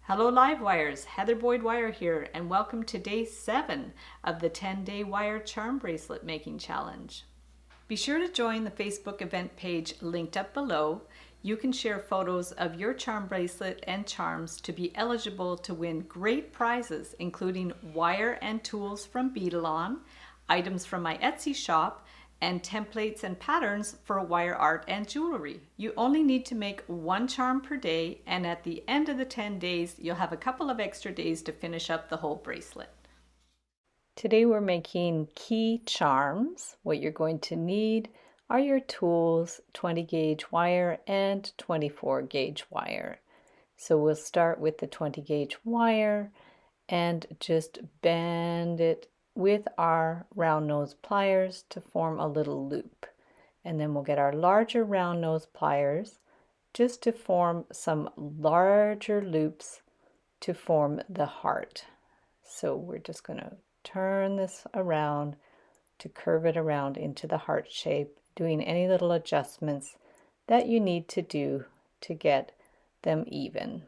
Hello live wires, Heather Boyd Wire here, and welcome to day 7 of the 10-day wire charm bracelet making challenge. Be sure to join the Facebook event page linked up below. You can share photos of your charm bracelet and charms to be eligible to win great prizes, including wire and tools from Beadalon, items from my Etsy shop, and templates and patterns for wire art and jewelry. You only need to make one charm per day, and at the end of the 10 days, you'll have a couple of extra days to finish up the whole bracelet. Today we're making key charms. What you're going to need are your tools, 20 gauge wire and 24 gauge wire. So we'll start with the 20 gauge wire and just bend it with our round nose pliers to form a little loop. And then we'll get our larger round nose pliers just to form some larger loops to form the heart. So we're just going to turn this around to curve it around into the heart shape, doing any little adjustments that you need to do to get them even.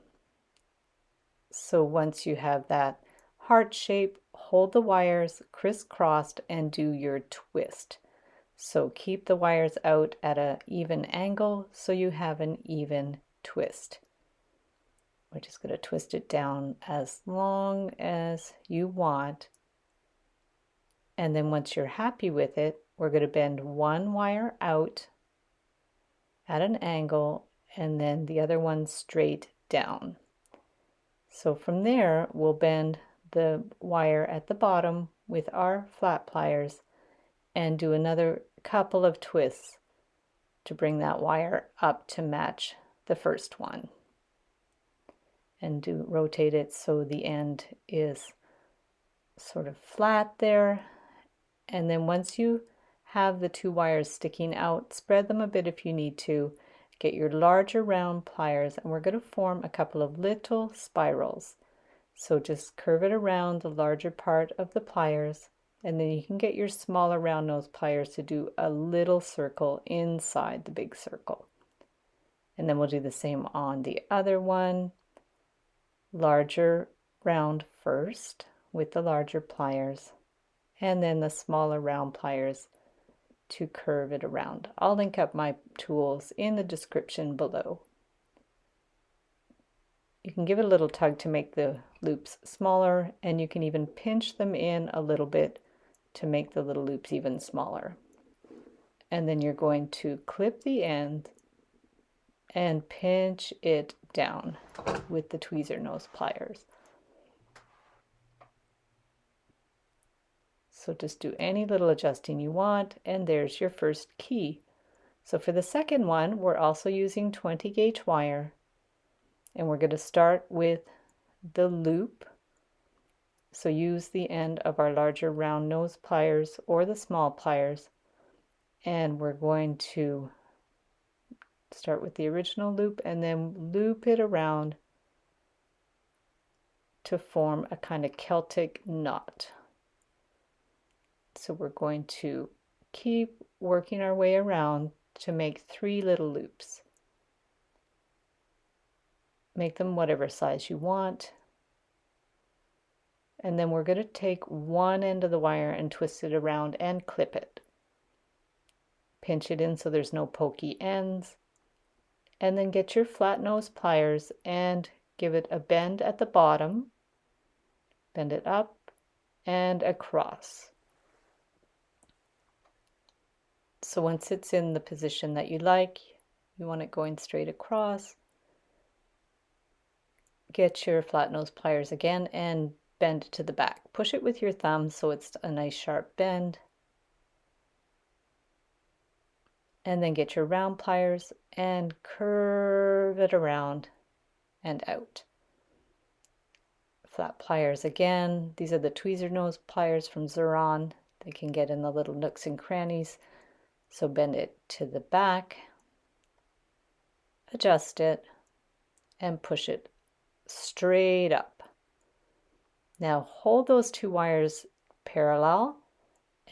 So once you have that heart shape, hold the wires crisscrossed and do your twist. So keep the wires out at an even angle so you have an even twist. We're just going to twist it down as long as you want. And then once you're happy with it, we're going to bend one wire out at an angle and then the other one straight down. So from there, we'll bend the wire at the bottom with our flat pliers and do another couple of twists to bring that wire up to match the first one. And rotate it so the end is sort of flat there. And then once you have the two wires sticking out, spread them a bit if you need to. Get your larger round pliers, and we're going to form a couple of little spirals. So just curve it around the larger part of the pliers, and then you can get your smaller round nose pliers to do a little circle inside the big circle. And then we'll do the same on the other one. Larger round first with the larger pliers, and then the smaller round pliers to curve it around. I'll link up my tools in the description below. You can give it a little tug to make the loops smaller, and you can even pinch them in a little bit to make the little loops even smaller. And then you're going to clip the end and pinch it down with the tweezer nose pliers. So just do any little adjusting you want, and there's your first key. So for the second one, we're also using 20 gauge wire, and we're going to start with the loop. So use the end of our larger round nose pliers or the small pliers, and we're going to start with the original loop and then loop it around to form a kind of Celtic knot. So we're going to keep working our way around to make 3 little loops. Make them whatever size you want. And then we're going to take one end of the wire and twist it around and clip it. Pinch it in so there's no pokey ends. And then get your flat nose pliers and give it a bend at the bottom. Bend it up and across. So once it's in the position that you like, you want it going straight across, get your flat nose pliers again and bend it to the back. Push it with your thumb so it's a nice sharp bend. And then get your round pliers and curve it around and out. Flat pliers again. These are the tweezer nose pliers from Xuron. They can get in the little nooks and crannies. So bend it to the back, adjust it, and push it straight up. Now hold those two wires parallel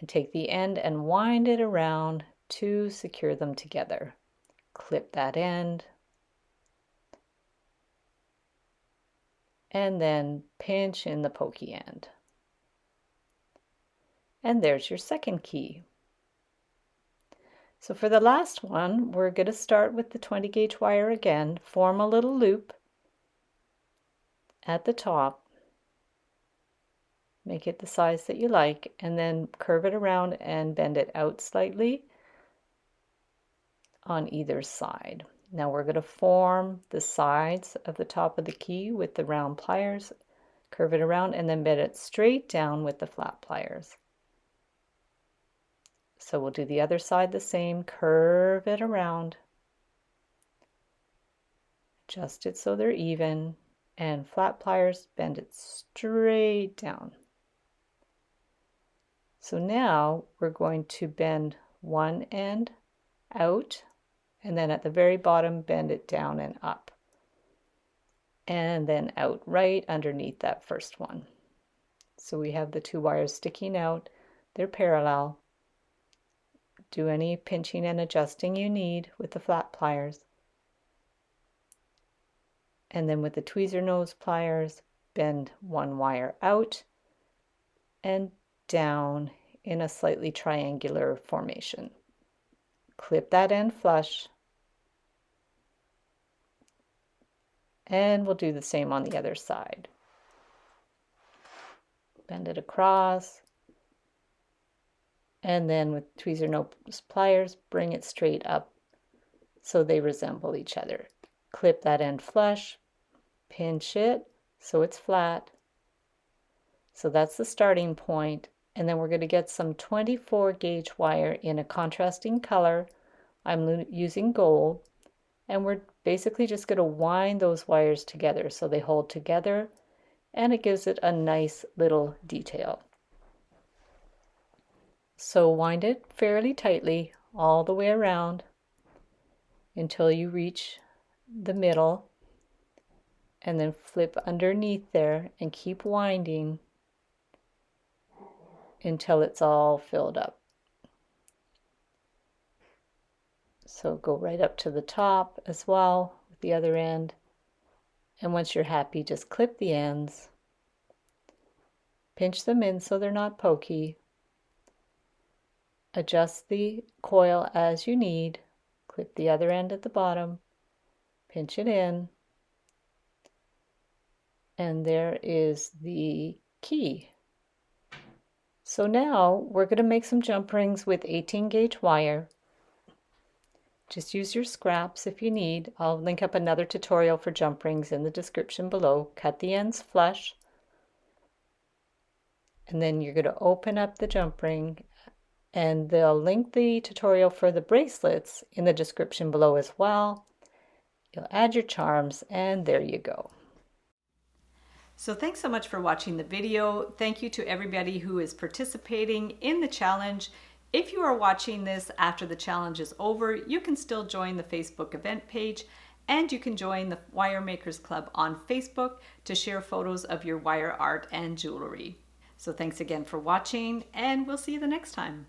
and take the end and wind it around to secure them together. Clip that end, and then pinch in the pokey end. And there's your second key. So for the last one, we're going to start with the 20 gauge wire again, form a little loop at the top, make it the size that you like, and then curve it around and bend it out slightly on either side. Now we're going to form the sides of the top of the key with the round pliers, curve it around, and then bend it straight down with the flat pliers. So we'll do the other side the same, curve it around, adjust it so they're even, and flat pliers, bend it straight down. So now we're going to bend one end out, and then at the very bottom bend it down and up, and then out right underneath that first one. So we have the two wires sticking out, they're parallel. Do any pinching and adjusting you need with the flat pliers. And then with the tweezer nose pliers, bend one wire out and down in a slightly triangular formation. Clip that end flush, and we'll do the same on the other side. Bend it across, and then with tweezer nose pliers, bring it straight up so they resemble each other. Clip that end flush, pinch it so it's flat. So that's the starting point. And then we're going to get some 24 gauge wire in a contrasting color. I'm using gold, and we're basically just going to wind those wires together so they hold together, and it gives it a nice little detail. So wind it fairly tightly all the way around until you reach the middle, and then flip underneath there and keep winding until it's all filled up. So go right up to the top as well with the other end, and once you're happy, just clip the ends, pinch them in so they're not pokey, adjust the coil as you need, clip the other end at the bottom, pinch it in, and there is the key. So now we're going to make some jump rings with 18 gauge wire. Just use your scraps if you need. I'll link up another tutorial for jump rings in the description below. Cut the ends flush, and then you're going to open up the jump ring, and they'll link the tutorial for the bracelets in the description below as well. You'll add your charms, and there you go. So thanks so much for watching the video. Thank you to everybody who is participating in the challenge. If you are watching this after the challenge is over, you can still join the Facebook event page, and you can join the Wire Makers Club on Facebook to share photos of your wire art and jewelry. So thanks again for watching, and we'll see you the next time.